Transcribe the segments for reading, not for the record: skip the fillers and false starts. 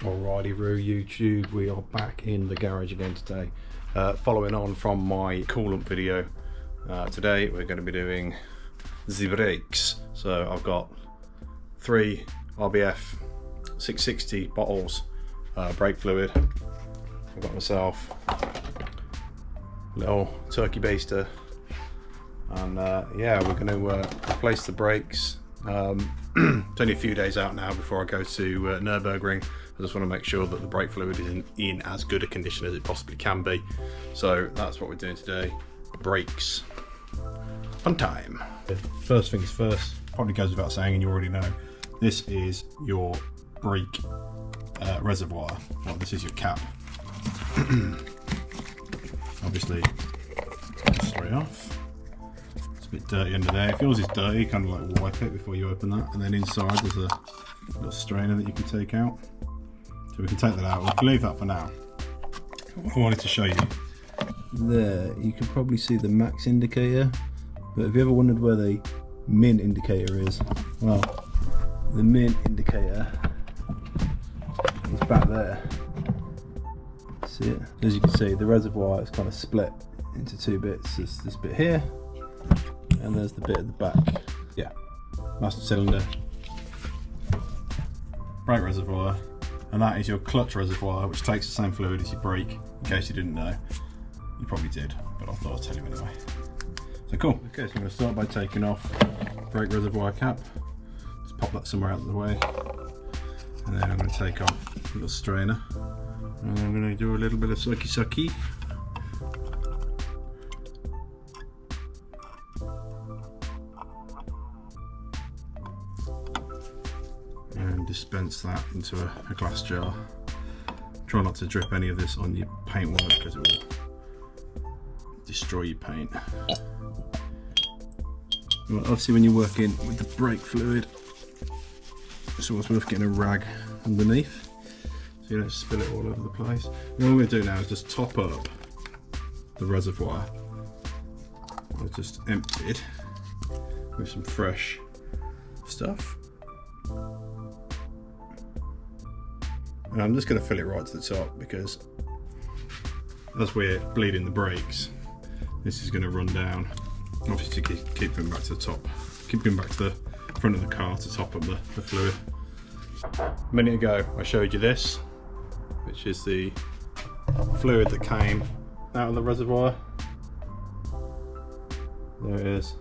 Alrighty, Roo YouTube, we are back in the garage again today. Following on from my coolant video, today we're going to be doing the brakes. So I've got 3 RBF 660 bottles brake fluid. I've got myself a little turkey baster, and yeah, we're going to replace the brakes. It's only a few days out now before I go to Nürburgring. I just want to make sure that the brake fluid is in as good a condition as it possibly can be. So that's what we're doing today. Brakes. Fun time. First things first, probably goes without saying and you already know, this is your brake reservoir. Well, this is your cap. Obviously, it's straight off. It's a bit dirty under there. If yours is dirty, kind of like wipe it before you open that. And then inside there's a little strainer that you can take out. So we can take that out. We can leave that for now. What I wanted to show you. There, you can probably see the max indicator. But have you ever wondered where the min indicator is? Well, the min indicator is back there. See it? As you can see, the reservoir is kind of split into 2 bits. There's this bit here, and there's the bit at the back. Yeah, master cylinder, brake reservoir, and that is your clutch reservoir, which takes the same fluid as your brake. In case you didn't know, you probably did, but I thought I'd tell you anyway. So cool. Okay, so I'm going to start by taking off brake reservoir cap. Just pop that somewhere out of the way, and then I'm going to take off a little strainer, and I'm going to do a little bit of sucky. And dispense that into a glass jar. Try not to drip any of this on your paintwork because it will destroy your paint. Well, obviously when you're working with the brake fluid, it's always worth getting a rag underneath so you don't spill it all over the place. And what I'm going to do now is just top up the reservoir. I've just emptied with some fresh stuff. And I'm just going to fill it right to the top because as we're bleeding the brakes, this is going to run down. Obviously keep going back to the top, keep going back to the front of the car to top up the fluid. A minute ago I showed you this, which is the fluid that came out of the reservoir. There it is.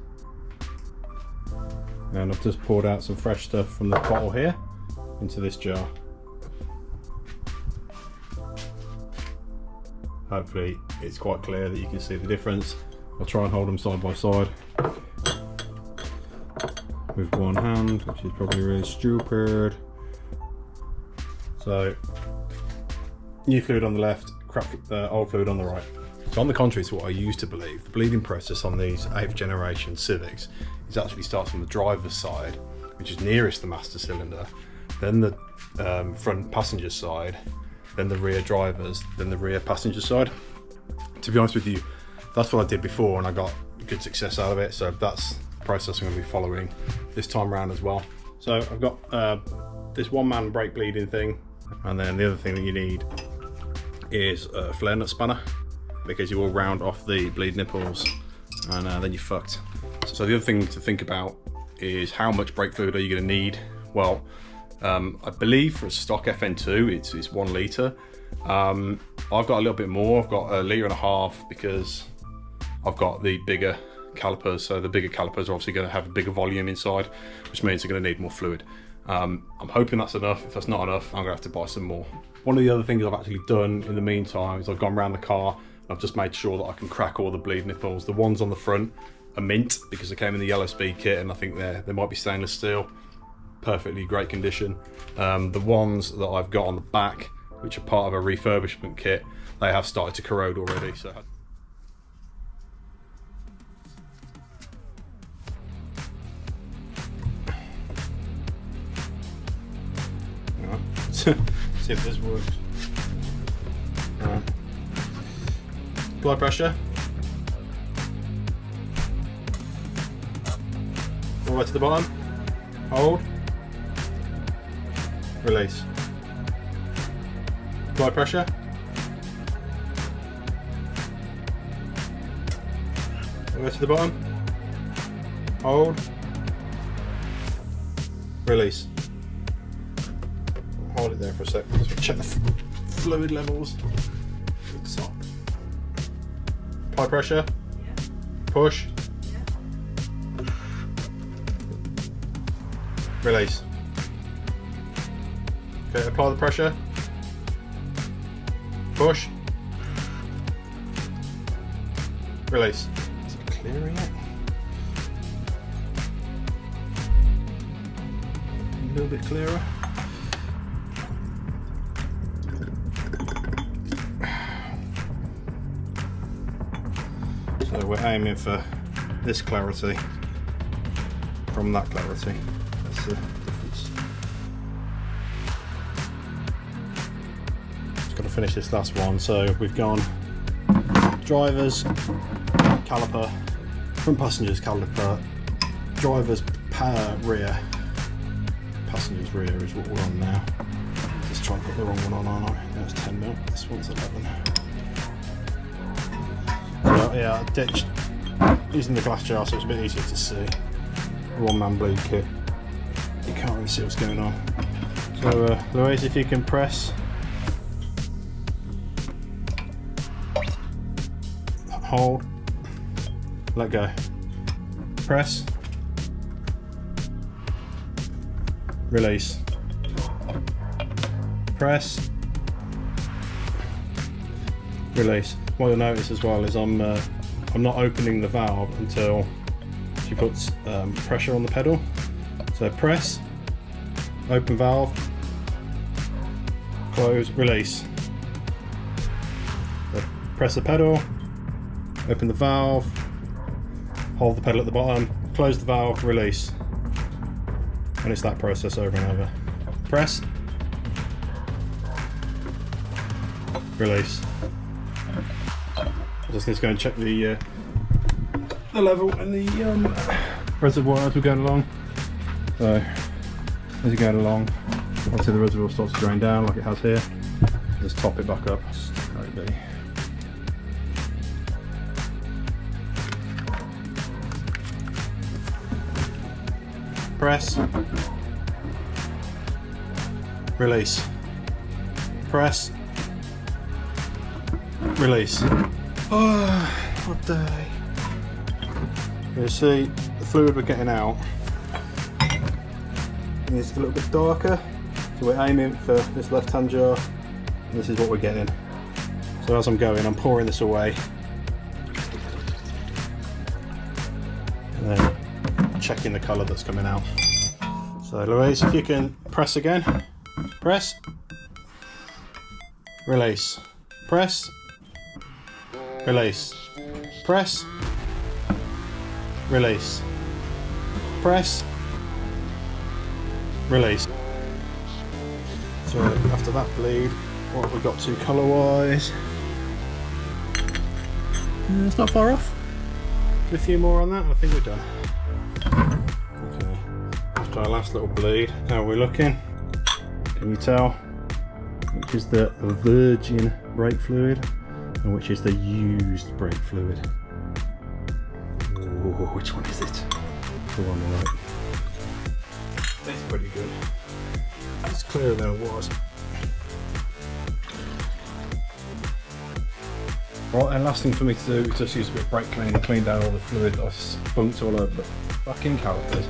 And I've just poured out some fresh stuff from the bottle here into this jar. Hopefully it's quite clear that you can see the difference. I'll try and hold them side by side with one hand, which is probably really stupid. So, new fluid on the left, old fluid on the right. So on the contrary to what I used to believe, the bleeding process on these 8th generation Civics is actually starts from the driver's side, which is nearest the master cylinder, then the front passenger side, then the rear drivers, then the rear passenger side. To be honest with you, that's what I did before and I got good success out of it, so that's the process I'm going to be following this time around as well. So I've got this one-man brake bleeding thing, and then the other thing that you need is a flare nut spanner, because you will round off the bleed nipples and then you're fucked. So the other thing to think about is how much brake fluid are you going to need? Well, I believe for a stock FN2 it's 1 litre. I've got a little bit more. I've got 1.5 litres because I've got the bigger calipers. So the bigger calipers are obviously going to have a bigger volume inside, which means they're going to need more fluid. I'm hoping that's enough. If that's not enough, I'm going to have to buy some more. One of the other things I've actually done in the meantime is I've gone around the car and I've just made sure that I can crack all the bleed nipples. The ones on the front are mint because they came in the yellow speed kit, and I think they might be stainless steel. Perfectly great condition. The ones that I've got on the back, which are part of a refurbishment kit, they have started to corrode already. So see if this works. Blood pressure all the way to the bottom. Hold. Release. Apply pressure. Go to the bottom. Hold. Release. Hold it there for a sec. Just check the fluid levels. At the top. Apply pressure. Yeah. Push. Yeah. Release. Okay, apply the pressure. Push. Release. Is it clearing it? A little bit clearer. So we're aiming for this clarity from that clarity. That's the difference. Just got to finish this last one. So we've gone drivers, caliper, front passengers caliper, drivers rear, passengers rear is what we're on now. Just try and put the wrong one on, aren't I? That's 10 mil. This one's 11. So yeah, I ditched using the glass jar, so it's a bit easier to see. One-man bleed kit. You can't really see what's going on. So Louise, if you can press, hold, let go, press, release, press, release. What you'll notice as well is I'm not opening the valve until she puts pressure on the pedal. So press, open valve, close, release. So press the pedal, open the valve, hold the pedal at the bottom, close the valve, release. And it's that process over and over. Press, release. I just need to go and check the level and the reservoir as we're going along. So as you're going along, once the reservoir starts to drain down like it has here, just top it back up. Let it be. Press, release, press, release. Oh, what day. You see the fluid we're getting out is a little bit darker, so we're aiming for this left hand jar, and this is what we're getting. So as I'm going, I'm pouring this away and then checking the colour that's coming out. So Louise, if you can press again, press, release, press, release, press, release, press, release. So after that bleed, what have we got to colour wise? It's not far off. A few more on that, I think we're done. Okay, after our last little bleed, how are we looking? Can you tell which is the virgin brake fluid and which is the used brake fluid? Ooh, which one is it? The one on the right. It's pretty good. It's clearer than it was. Right, and last thing for me to do is just use a bit of brake cleaner, clean down all the fluid that I've spunked all over the fucking calipers.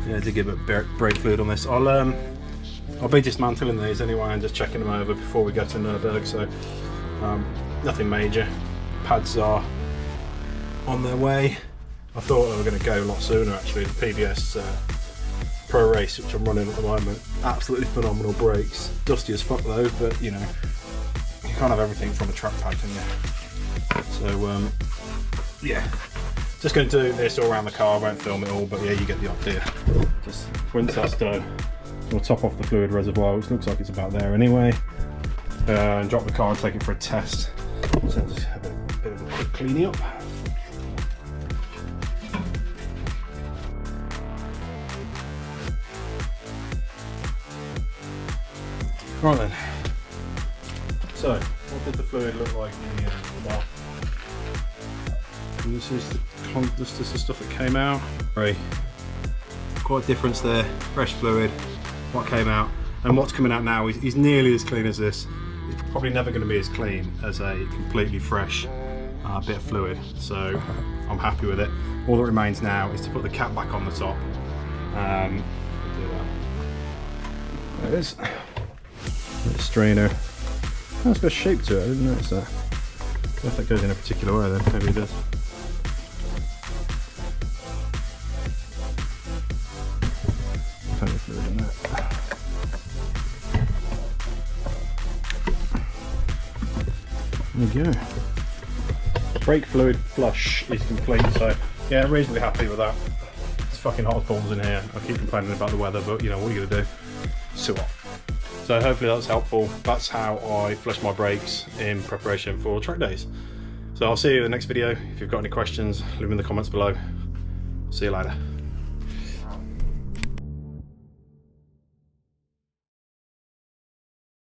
Yeah, to give a bit of brake fluid on this. I'll be dismantling these anyway and just checking them over before we go to Nürburgring, so nothing major. Pads are on their way. I thought they were going to go a lot sooner actually. The PBS Pro Race, which I'm running at the moment, absolutely phenomenal brakes. Dusty as fuck though, but you know, you can't have everything from a track pad, can you? So yeah, just going to do this all around the car. I won't film it all, but yeah, you get the idea. Just once that's done, we'll top off the fluid reservoir, which looks like it's about there anyway, and drop the car and take it for a test. So just have a bit of a quick cleaning up. Right then. So, what did the fluid look like in the end? Well, this is the stuff that came out. Right. Quite a difference there. Fresh fluid, what came out, and what's coming out now is nearly as clean as this. It's probably never going to be as clean as a completely fresh bit of fluid. So I'm happy with it. All that remains now is to put the cap back on the top. Do that. There it is. The strainer. Oh, it's got a shape to it. I didn't notice that. I don't know if that goes in a particular way then. Maybe it does. Plenty of fluid in there. There you go. Brake fluid flush is complete, so yeah, I'm reasonably happy with that. It's fucking hot as balls in here. I keep complaining about the weather, but you know, what are you gonna do? It's too hot. So hopefully that's helpful. That's how I flush my brakes in preparation for track days. So I'll see you in the next video. If you've got any questions, leave them in the comments below. See you later.